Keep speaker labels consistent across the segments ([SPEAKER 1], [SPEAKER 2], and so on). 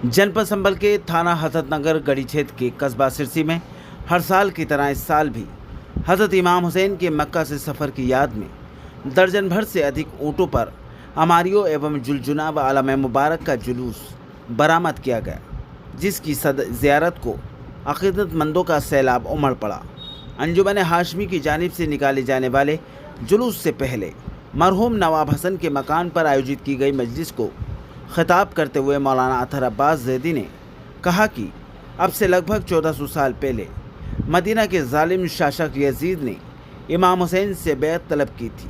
[SPEAKER 1] जनपद संभल के थाना हजरत नगर गढ़ी क्षेत्र के कस्बा सिरसी में हर साल की तरह इस साल भी हजरत इमाम हुसैन के मक्का से सफ़र की याद में दर्जन भर से अधिक ऊँटों पर अमारियों एवं जुलजुना व आलम मुबारक का जुलूस बरामद किया गया, जिसकी ज़ियारत को अक़ीदतमंदों का सैलाब उमड़ पड़ा। अंजुमन हाशमी की जानिब से निकाले जाने वाले जुलूस से पहले मरहूम नवाब हसन के मकान पर आयोजित की गई मजलिस को खिताब करते हुए मौलाना अतहर अब्बास ज़ैदी ने कहा कि अब से लगभग 1400 साल पहले मदीना के जालिम शासक यजीद ने इमाम हुसैन से बैत तलब की थी,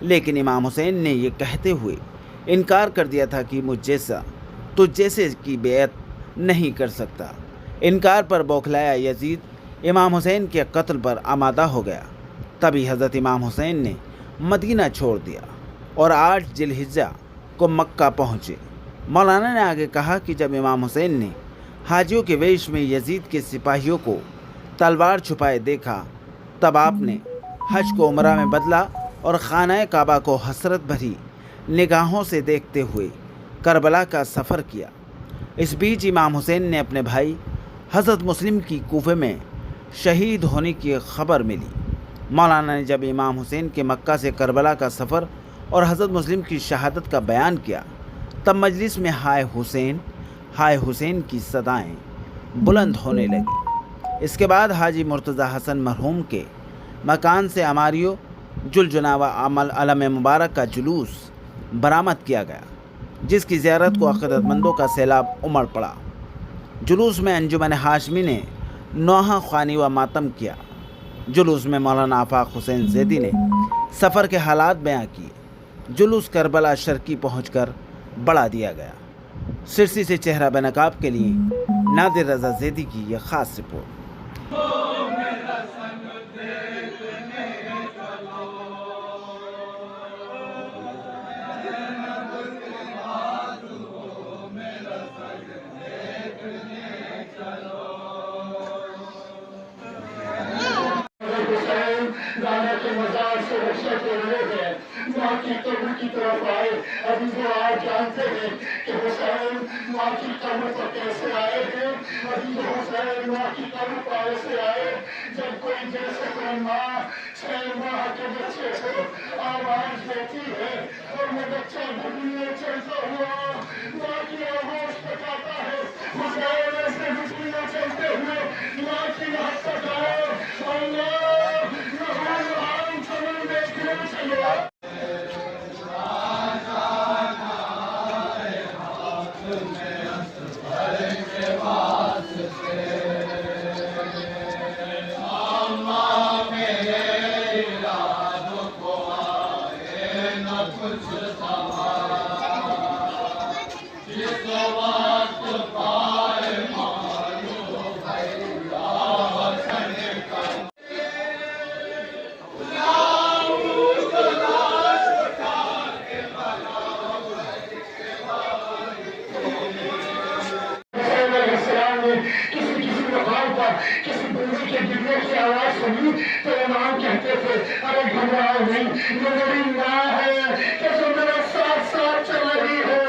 [SPEAKER 1] लेकिन इमाम हुसैन ने ये कहते हुए इनकार कर दिया था कि मुझ जैसा तुझ जैसे की बैत नहीं कर सकता। इनकार पर बौखलाया यजीद इमाम हुसैन के कत्ल पर आमादा हो गया। तभी हज़रत इमाम हुसैन ने मदीना छोड़ दिया और 8 जिलहिज्जा को मक्का पहुँचे। मौलाना ने आगे कहा कि जब इमाम हुसैन ने हाजियों के वेश में यजीद के सिपाहियों को तलवार छुपाए देखा, तब आपने हज को उमरा में बदला और खाना काबा को हसरत भरी निगाहों से देखते हुए करबला का सफ़र किया। इस बीच इमाम हुसैन ने अपने भाई हज़रत मुस्लिम की कूफे में शहीद होने की खबर मिली। मौलाना ने जब इमाम हुसैन के मक्का से करबला का सफ़र और हज़रत मुस्लिम की शहादत का बयान किया, तब मजलिस में हाय हुसैन की सदाएं बुलंद होने लगी। इसके बाद हाजी मुर्तज़ा हसन मरहूम के मकान से अमारियों जुलजुना व आलम मुबारक का जुलूस बरामद किया गया, जिसकी ज़ियारत को अक़ीदतमंदों का सैलाब उमड़ पड़ा। जुलूस में अंजुमन हाशमी ने नौहा ख़्वानी व मातम किया। जुलूस में मौलाना आफाक हुसैन ज़ैदी ने सफ़र के हालात बयां किए। जुलूस करबला शर्की पहुंचकर बढ़ा दिया गया। सिरसी से चेहरा बेनकाब के लिए नादिर रज़ा ज़ैदी की यह ख़ास रिपोर्ट।
[SPEAKER 2] माँ की कब्र की तरफ आए। अभी वो आप जानते हैं कि हुसैन माँ की कब्र पर कैसे आए थे। अभी वो हुसैन माँ की कब्र पर ऐसे आए जब कोई जैसे कोई माँ 6 माह के बच्चे को आवाज देती है और वो बच्चा घुटने चलता हुआ माँ की आवाज बताता है। हुसैन ऐसे घुटने चलते हुए माँ की बात बताए। किसी बंदे के गिरने की आवाज सुनी तो इमाम कहते थे, अरे घबराओ नहीं, ये मेरी माँ है कि जो मेरे साथ साथ चल रही है,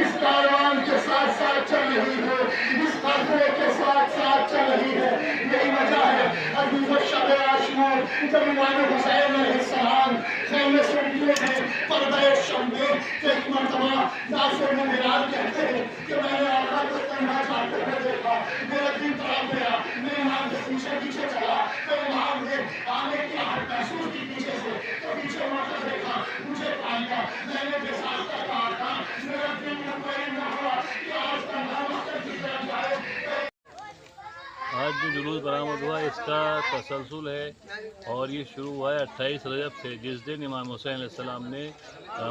[SPEAKER 2] इस कारवान के साथ साथ चल रही है, इस काफिले के साथ साथ चल रही है। यही वजह है अभी वो शब आशूर जब इमाम हुसैन अलैहिस्सलाम खैमे से निकले थे पर्दे शम में, एक मरतबा नासिर ने मिलाद कहते हैं कि मैंने आका को तन्हा जाते हुए देखा, मेरा दिल तड़प गया। मैं इमाम के पीछे चला तो इमाम ने आने की आहट महसूस की पीछे से, तो पीछे मुड़कर देखा, मुझे पाया। मैंने जैसा कहा था, मेरा दिल मुतमईन न हुआ कि आज तन्हा मक्का की तरफ जाए।
[SPEAKER 3] आज जो जुलूस बरामद हुआ इसका तसलसल है और ये शुरू हुआ है 28 रजब से, जिस दिन इमाम हुसैन अलैहिस्सलाम ने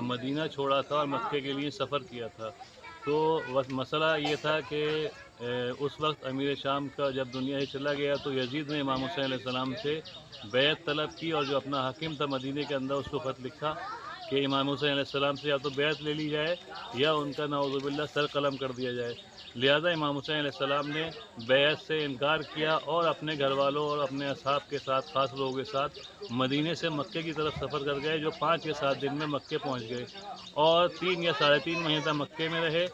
[SPEAKER 3] मदीना छोड़ा था और मक्के के लिए सफ़र किया था। तो मसला ये था कि उस वक्त अमीर शाम का जब दुनिया से चला गया तो यजीद ने इमाम हुसैन अलैहिस्सलाम से बैत तलब की और जो अपना हाकिम था मदीने के अंदर उसको ख़त लिखा कि इमाम हुसैन अलैहिस्सलाम से या तो बैत ले ली जाए या उनका नाउज़ुबिल्लाह सर कलम कर दिया जाए। लिहाजा इमाम हुसैन अलैहिस्सलाम ने बैत से इनकार किया और अपने घर वालों और अपने असहाब के साथ, ख़ास लोगों के साथ मदीने से मक्के की तरफ सफ़र कर गए, जो 5 या 7 दिन में मक्के पहुंच गए और 3 या साढ़े 3 महीने तक मक्के में रहे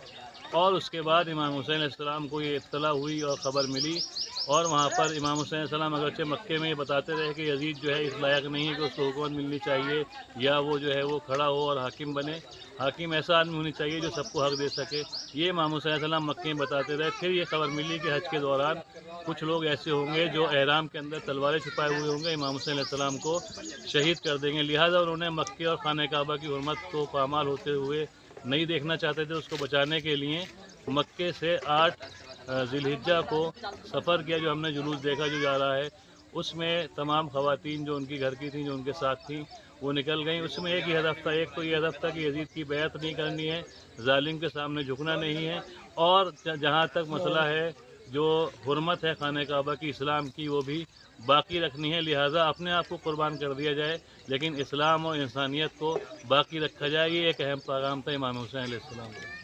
[SPEAKER 3] اور اس کے بعد امام حسین علیہ السلام کو یہ اطلاع ہوئی اور خبر ملی، اور وہاں پر امام حسین علیہ السلام اگرچہ مکے میں یہ بتاتے رہے کہ یزید جو ہے اس لائق نہیں ہے کہ اس کو حکومت ملنی چاہیے یا وہ جو ہے وہ کھڑا ہو اور حاکم بنے، حاکم ایسا آدمی ہونی چاہیے جو سب کو حق دے سکے، یہ امام حسین علیہ السلام مکے میں بتاتے رہے۔ پھر یہ خبر ملی کہ حج کے دوران کچھ لوگ ایسے ہوں گے جو احرام کے اندر تلواریں چھپائے ہوئے ہوں گے، امام حسین علیہ السلام کو شہید کر دیں گے، لہٰذا انہوں نے مکے اور خانہ کعبہ کی حرمت کو پامال ہوتے ہوئے نہیں دیکھنا چاہتے تھے، اس کو بچانے کے لیے مکے سے 8 ذی الحجہ کو سفر کیا، جو ہم نے جلوس دیکھا جو جا رہا ہے، اس میں تمام خواتین جو ان کی گھر کی تھیں، جو ان کے ساتھ تھیں، وہ نکل گئیں۔ اس میں ایک ہی ہدف تھا، ایک تو یہ ہدف تھا کہ یزید کی بیعت نہیں کرنی ہے، ظالم کے سامنے جھکنا نہیں ہے، اور جہاں تک مسئلہ ہے جو حرمت ہے خانہ کعبہ کی اسلام کی وہ بھی باقی رکھنی ہے، لہٰذا اپنے آپ کو قربان کر دیا جائے لیکن اسلام اور انسانیت کو باقی رکھا جائے۔ یہ ایک اہم پیغام تھا امام حسین علیہ السلام کا۔